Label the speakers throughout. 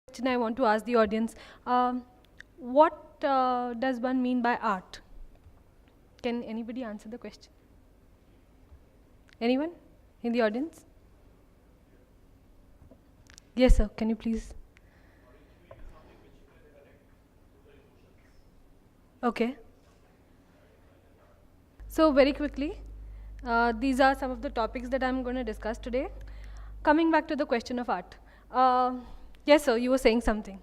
Speaker 1: Question I want to ask the audience. What does one mean by art? Can anybody answer the question? Anyone in the audience? Yes, sir. Can you please? Okay. So very quickly, these are some of the topics that I'm going to discuss today. Coming back to the question of art. Yes, sir. You were saying something.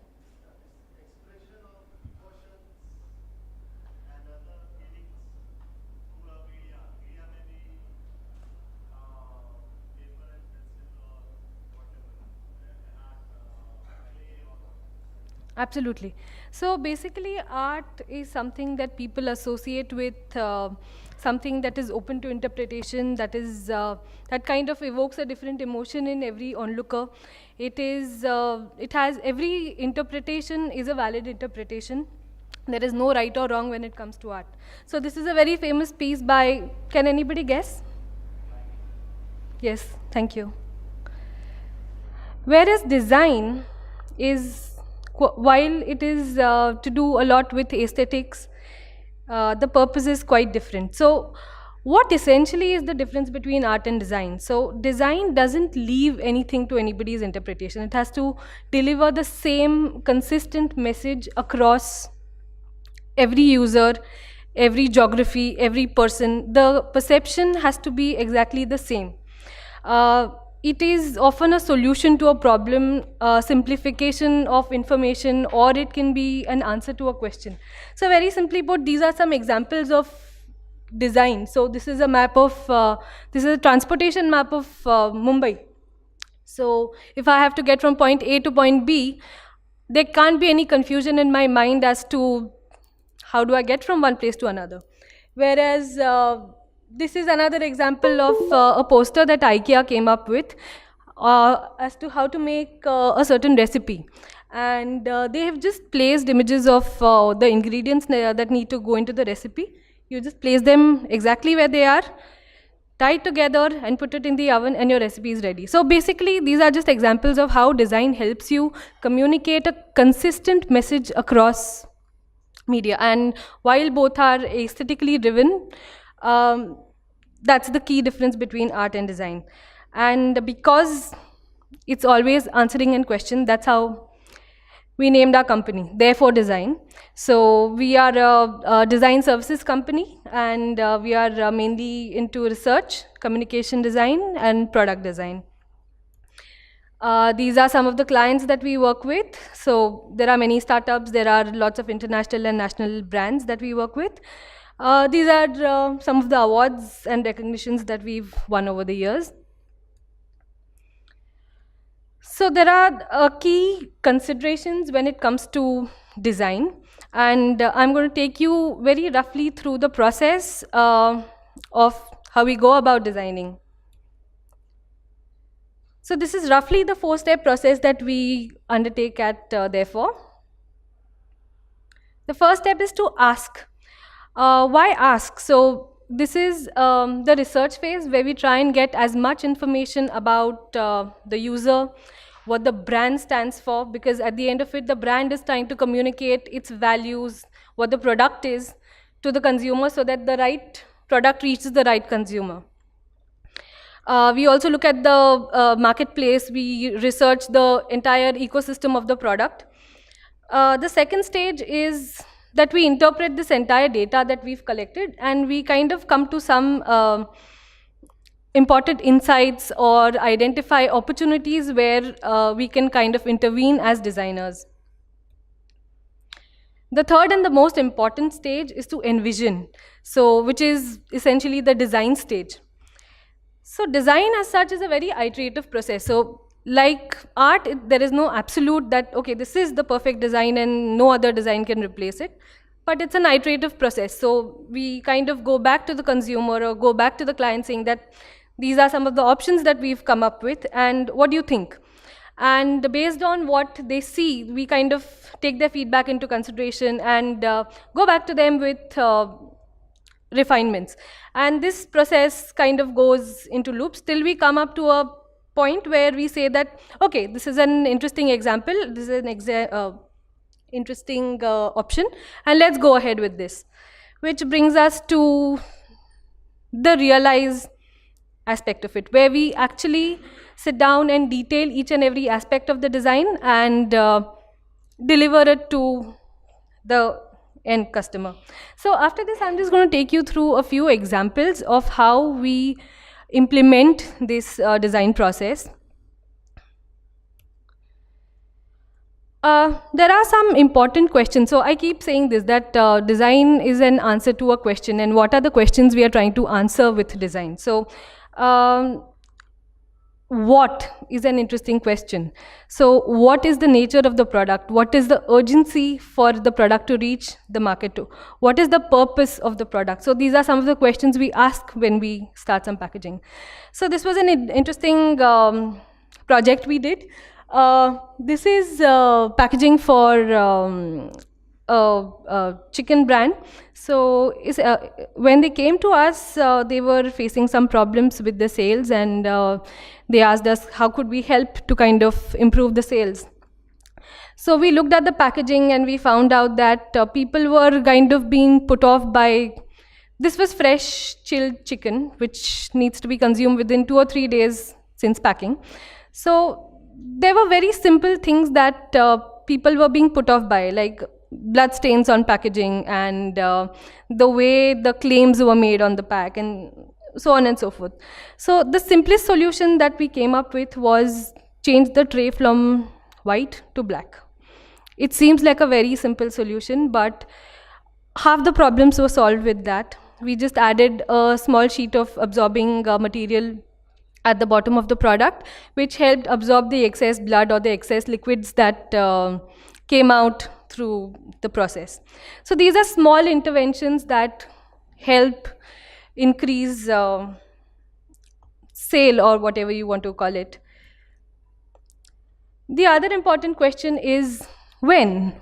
Speaker 1: Absolutely. So basically, art is something that people associate with something that is open to interpretation, that kind of evokes a different emotion in every onlooker. It has every interpretation is a valid interpretation. There is no right or wrong when it comes to art. So this is a very famous piece by, can anybody guess? Yes, thank you. Whereas design is, while it is to do a lot with aesthetics, the purpose is quite different. So, what essentially is the difference between art and design? So, design doesn't leave anything to anybody's interpretation. It has to deliver the same consistent message across every user, every geography, every person. The perception has to be exactly the same. It is often a solution to a problem, simplification of information, or it can be an answer to a question. So very simply put, these are some examples of design. So this is a map of, this is a transportation map of Mumbai. So if I have to get from point A to point B, there can't be any confusion in my mind as to how do I get from one place to another. Whereas this is another example of a poster that IKEA came up with as to how to make a certain recipe. And they have just placed images of the ingredients that need to go into the recipe. You just place them exactly where they are, tie it together and put it in the oven and your recipe is ready. So basically these are just examples of how design helps you communicate a consistent message across media. And while both are aesthetically driven, that's the key difference between art and design. And because it's always answering a question, that's how we named our company, Therefore Design. So we are a design services company, and we are mainly into research, communication design, and product design. These are some of the clients that we work with. So there are many startups, there are lots of international and national brands that we work with. These are some of the awards and recognitions that we've won over the years. So there are key considerations when it comes to design, and I'm going to take you very roughly through the process of how we go about designing. So this is roughly the 4-step process that we undertake at Therefore. The first step is to ask. Why ask? So this is the research phase where we try and get as much information about the user, what the brand stands for, because at the end of it, the brand is trying to communicate its values, what the product is, to the consumer so that the right product reaches the right consumer. We also look at the marketplace. We research the entire ecosystem of the product. The second stage is that we interpret this entire data that we've collected, and we kind of come to some important insights or identify opportunities where we can kind of intervene as designers. The third and the most important stage is to envision, so which is essentially the design stage. So design as such is a very iterative process. So like art, there is no absolute that, okay, this is the perfect design and no other design can replace it. But it's an iterative process. So we kind of go back to the consumer or go back to the client saying that these are some of the options that we've come up with, and what do you think? And based on what they see, we kind of take their feedback into consideration and go back to them with refinements. And this process kind of goes into loops till we come up to a point where we say that, okay, this is an interesting example, this is an interesting option, and let's go ahead with this. Which brings us to the realize aspect of it, where we actually sit down and detail each and every aspect of the design and deliver it to the end customer. So after this, I'm just going to take you through a few examples of how we implement this design process. There are some important questions. So I keep saying this, that design is an answer to a question, and what are the questions we are trying to answer with design. So what is an interesting question. So what is the nature of the product? What is the urgency for the product to reach the market to? What is the purpose of the product? So these are some of the questions we ask when we start some packaging. So this was an interesting project we did. This is packaging for a chicken brand. So when they came to us, they were facing some problems with the sales, and they asked us how could we help to kind of improve the sales. So we looked at the packaging and we found out that people were kind of being put off by, this was fresh chilled chicken which needs to be consumed within 2 or 3 days since packing. So there were very simple things that people were being put off by, like blood stains on packaging and the way the claims were made on the pack and so on and so forth. So the simplest solution that we came up with was change the tray from white to black. It seems like a very simple solution, but half the problems were solved with that. We just added a small sheet of absorbing material at the bottom of the product, which helped absorb the excess blood or the excess liquids that came out through the process. So these are small interventions that help increase sale, or whatever you want to call it. The other important question is when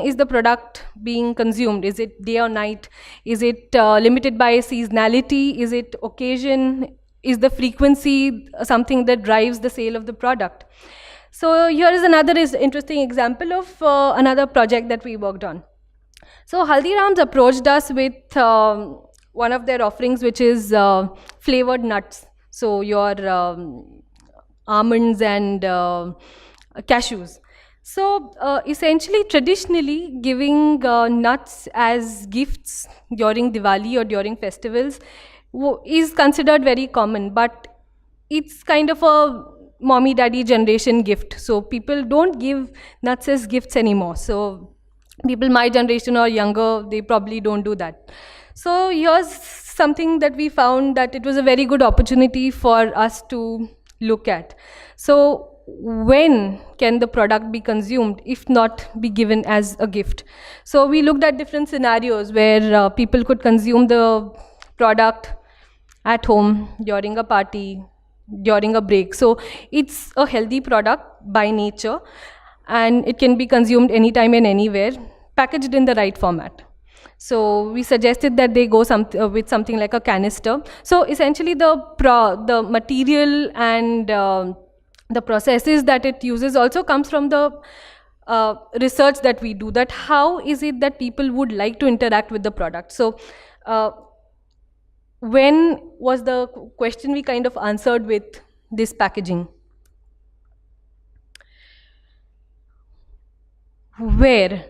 Speaker 1: is the product being consumed? Is it day or night? Is it limited by seasonality? Is it occasion? Is the frequency something that drives the sale of the product? So here is another interesting example of another project that we worked on. So Haldiram's approached us with one of their offerings, which is flavored nuts. So your almonds and cashews. So essentially, traditionally, giving nuts as gifts during Diwali or during festivals is considered very common, but it's kind of a mommy daddy generation gift. So people don't give nuts as gifts anymore. So people my generation or younger, they probably don't do that. So here's something that we found that it was a very good opportunity for us to look at. So when can the product be consumed if not be given as a gift? So we looked at different scenarios where people could consume the product at home, during a party, during a break. So it's a healthy product by nature, and it can be consumed anytime and anywhere, packaged in the right format. So we suggested that they go with something like a canister. So essentially the material and the processes that it uses also comes from the research that we do, that how is it that people would like to interact with the product. So when was the question we kind of answered with this packaging. Where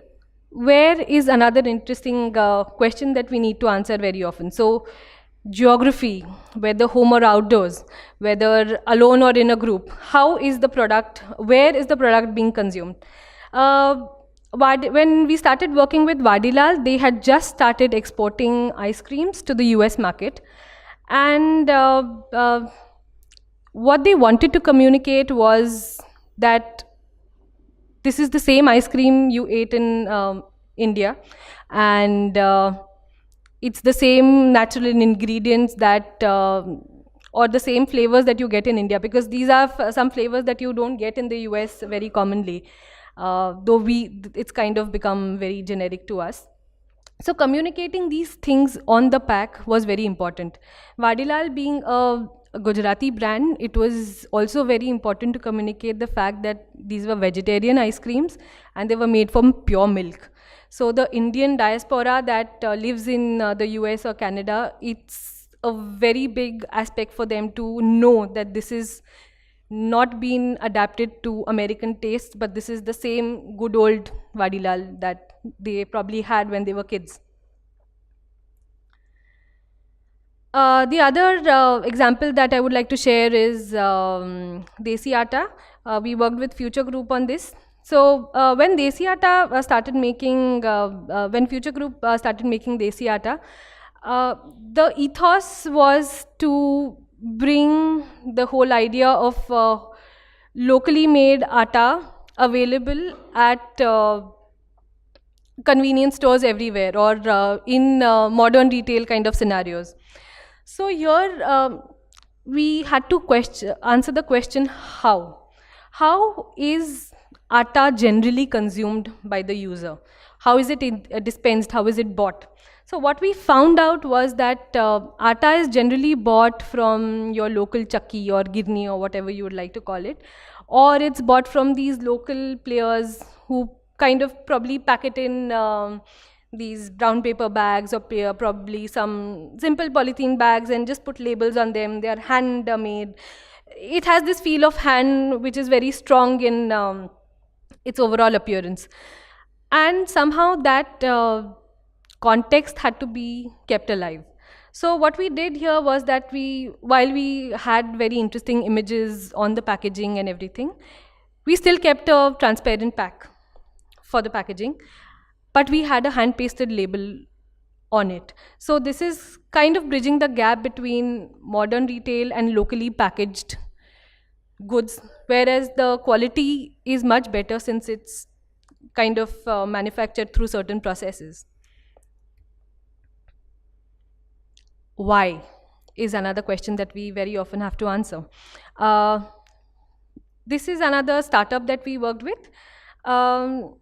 Speaker 1: is another interesting question that we need to answer very often. So geography, whether home or outdoors, whether alone or in a group, how is the product, where is the product being consumed? When we started working with Vadilal, they had just started exporting ice creams to the US market, and what they wanted to communicate was that this is the same ice cream you ate in India, and it's the same natural ingredients that or the same flavors that you get in India, because these are some flavors that you don't get in the US very commonly, though it's kind of become very generic to us. So communicating these things on the pack was very important. Vadilal being a a Gujarati brand, it was also very important to communicate the fact that these were vegetarian ice creams and they were made from pure milk. So the Indian diaspora that lives in the US or Canada, it's a very big aspect for them to know that this is not been adapted to American tastes, but this is the same good old Vadilal that they probably had when they were kids. The other example that I would like to share is Desi Atta. We worked with Future Group on this. So when Desi Atta started making, when Future Group started making Desi Atta, the ethos was to bring the whole idea of locally made atta available at convenience stores everywhere, or in modern retail kind of scenarios. So here we had to answer the question, how is atta generally consumed by the user? How is it dispensed? How is it bought? So what we found out was that atta is generally bought from your local chakki or girni or whatever you would like to call it, or it's bought from these local players who kind of probably pack it in these brown paper bags, or probably some simple polythene bags, and just put labels on them. They are hand made. It has this feel of hand which is very strong in its overall appearance, and somehow that context had to be kept alive. So what we did here was that while we had very interesting images on the packaging and everything, we still kept a transparent pack for the packaging, but we had a hand pasted label on it. So this is kind of bridging the gap between modern retail and locally packaged goods, whereas the quality is much better since it's kind of manufactured through certain processes. Why is another question that we very often have to answer. This is another startup that we worked with. The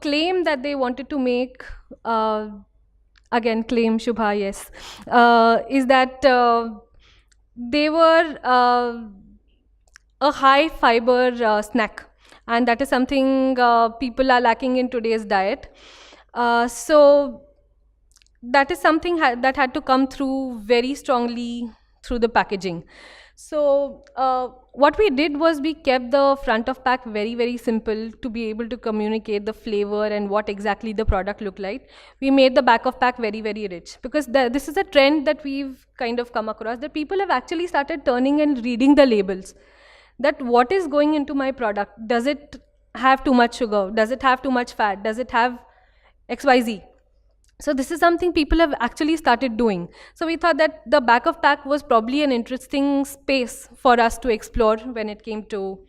Speaker 1: claim that they wanted to make, again claim Shubha, yes, is that they were a high fiber snack, and that is something people are lacking in today's diet. So that is something that had to come through very strongly through the packaging. So what we did was we kept the front of pack very, very simple to be able to communicate the flavor and what exactly the product looked like. We made the back of pack very, very rich, because this is a trend that we've kind of come across, that people have actually started turning and reading the labels, that what is going into my product. Does it have too much sugar? Does it have too much fat? Does it have XYZ? So this is something people have actually started doing. So we thought that the back of pack was probably an interesting space for us to explore when it came to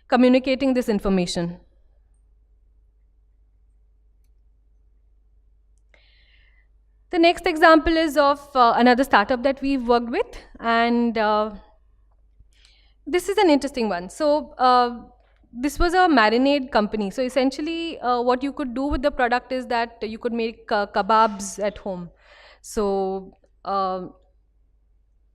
Speaker 1: communicating this information. The next example is of another startup that we've worked with, and this is an interesting one. So this was a marinade company. So essentially what you could do with the product is that you could make kebabs at home. So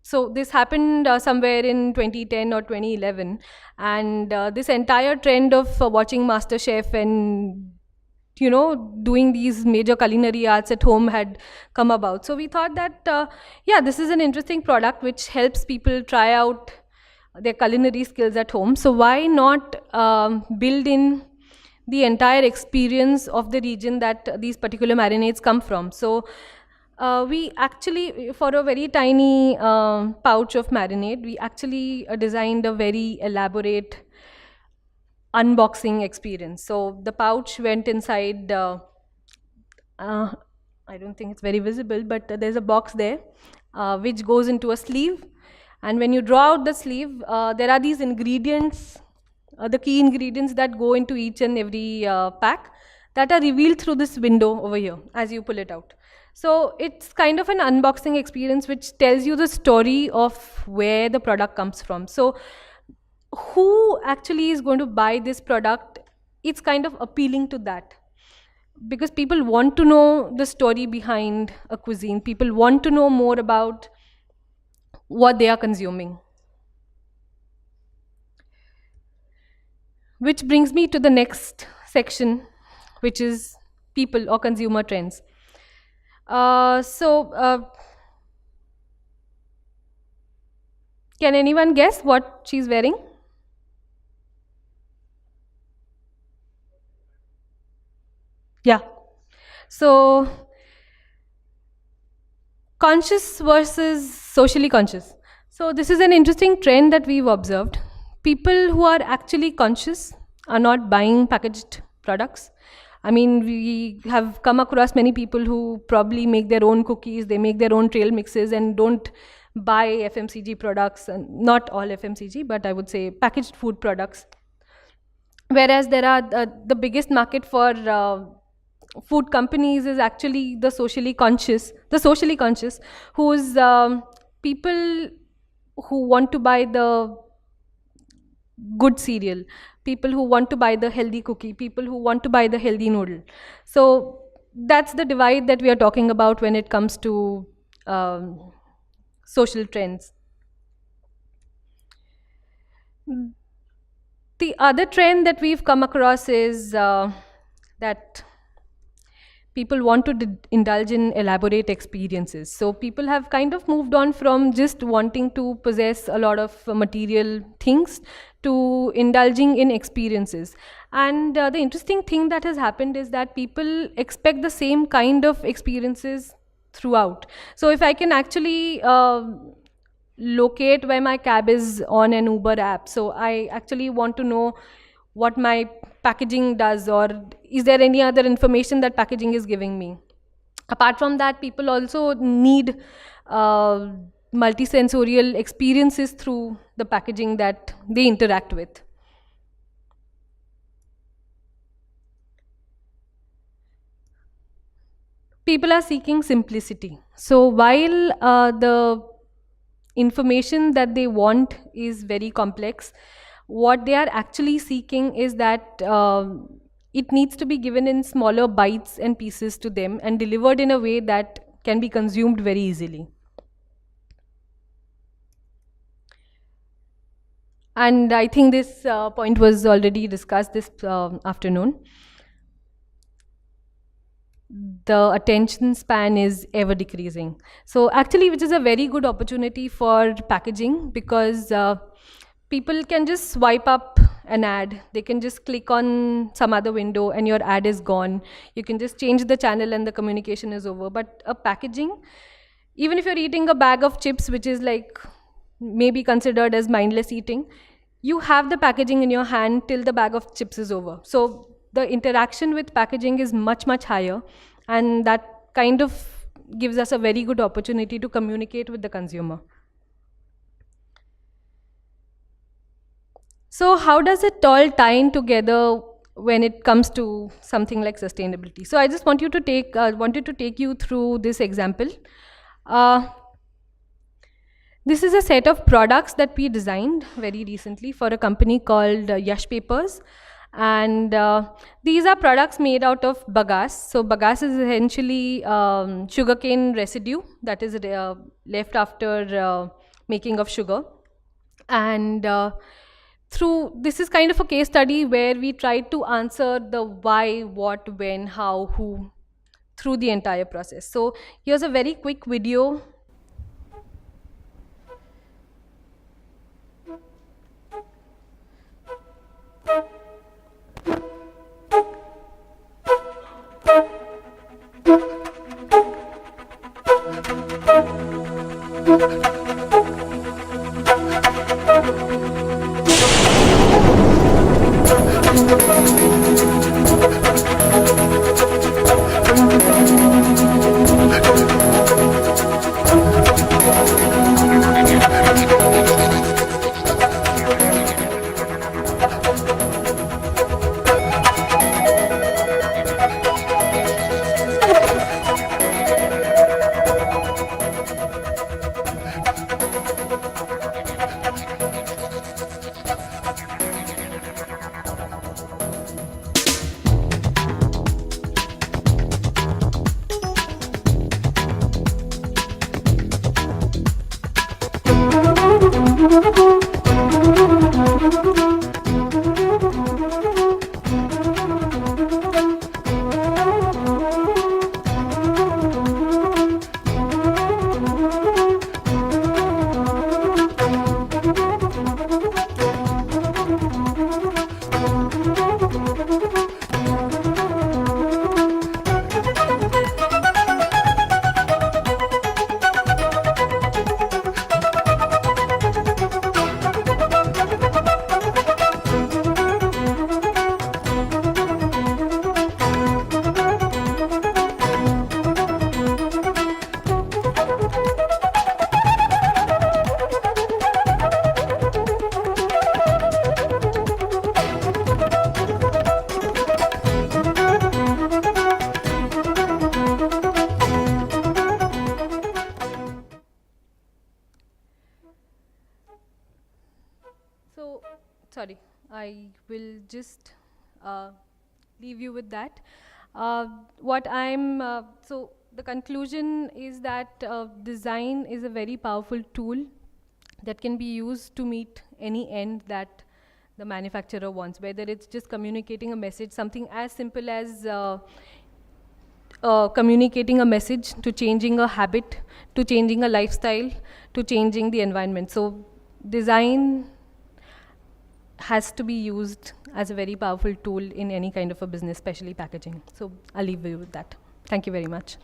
Speaker 1: so this happened somewhere in 2010 or 2011, and this entire trend of watching MasterChef and doing these major culinary arts at home had come about. So we thought that yeah, this is an interesting product which helps people try out their culinary skills at home. So why not build in the entire experience of the region that these particular marinades come from? So we actually, for a very tiny pouch of marinade, we actually designed a very elaborate unboxing experience. So the pouch went inside, I don't think it's very visible, but there's a box there which goes into a sleeve. And when you draw out the sleeve, there are these ingredients, the key ingredients that go into each and every pack, that are revealed through this window over here as you pull it out. So it's kind of an unboxing experience which tells you the story of where the product comes from. So who actually is going to buy this product? It's kind of appealing to that, because people want to know the story behind a cuisine. People want to know more about what they are consuming. Which brings me to the next section, which is people or consumer trends. Can anyone guess what she's wearing? Yeah. So, conscious versus socially conscious. So, this is an interesting trend that we've observed. People who are actually conscious are not buying packaged products. I mean, we have come across many people who probably make their own cookies, they make their own trail mixes, and don't buy FMCG products, and not all FMCG, but I would say packaged food products. Whereas there are the biggest market for food companies is actually the socially conscious, who's people who want to buy the good cereal, people who want to buy the healthy cookie, people who want to buy the healthy noodle. So that's the divide that we are talking about when it comes to social trends. The other trend that we've come across is that people want to indulge in elaborate experiences. So people have kind of moved on from just wanting to possess a lot of material things to indulging in experiences. And the interesting thing that has happened is that people expect the same kind of experiences throughout. So if I can actually locate where my cab is on an Uber app, so I actually want to know what my packaging does, or is there any other information that packaging is giving me. Apart from that, people also need uh, multisensorial experiences through the packaging that they interact with. People are seeking simplicity. So while the information that they want is very complex, what they are actually seeking is that it needs to be given in smaller bites and pieces to them and delivered in a way that can be consumed very easily. And I think this point was already discussed this afternoon. The attention span is ever decreasing. So actually, which is a very good opportunity for packaging, because people can just swipe up an ad, they can just click on some other window and your ad is gone. You can just change the channel and the communication is over. But a packaging, even if you're eating a bag of chips, which is like maybe considered as mindless eating, you have the packaging in your hand till the bag of chips is over. So the interaction with packaging is much, much higher, and that kind of gives us a very good opportunity to communicate with the consumer. So how does it all tie in together when it comes to something like sustainability? So I just wanted to take you through this example. Uh, this is a set of products that we designed very recently for a company called Yash Papers. And these are products made out of bagasse. So bagasse is essentially sugarcane residue that is left after making of sugar. And through this is kind of a case study where we tried to answer the why, what, when, how, who through the entire process. So here's a very quick video. sorry, I will just uh, leave you with that. What I'm so the conclusion is that design is a very powerful tool that can be used to meet any end that the manufacturer wants, whether it's just communicating a message, something as simple as communicating a message, to changing a habit, to changing a lifestyle, to changing the environment. So design has to be used as a very powerful tool in any kind of a business, especially packaging. So I'll leave you with that. Thank you very much.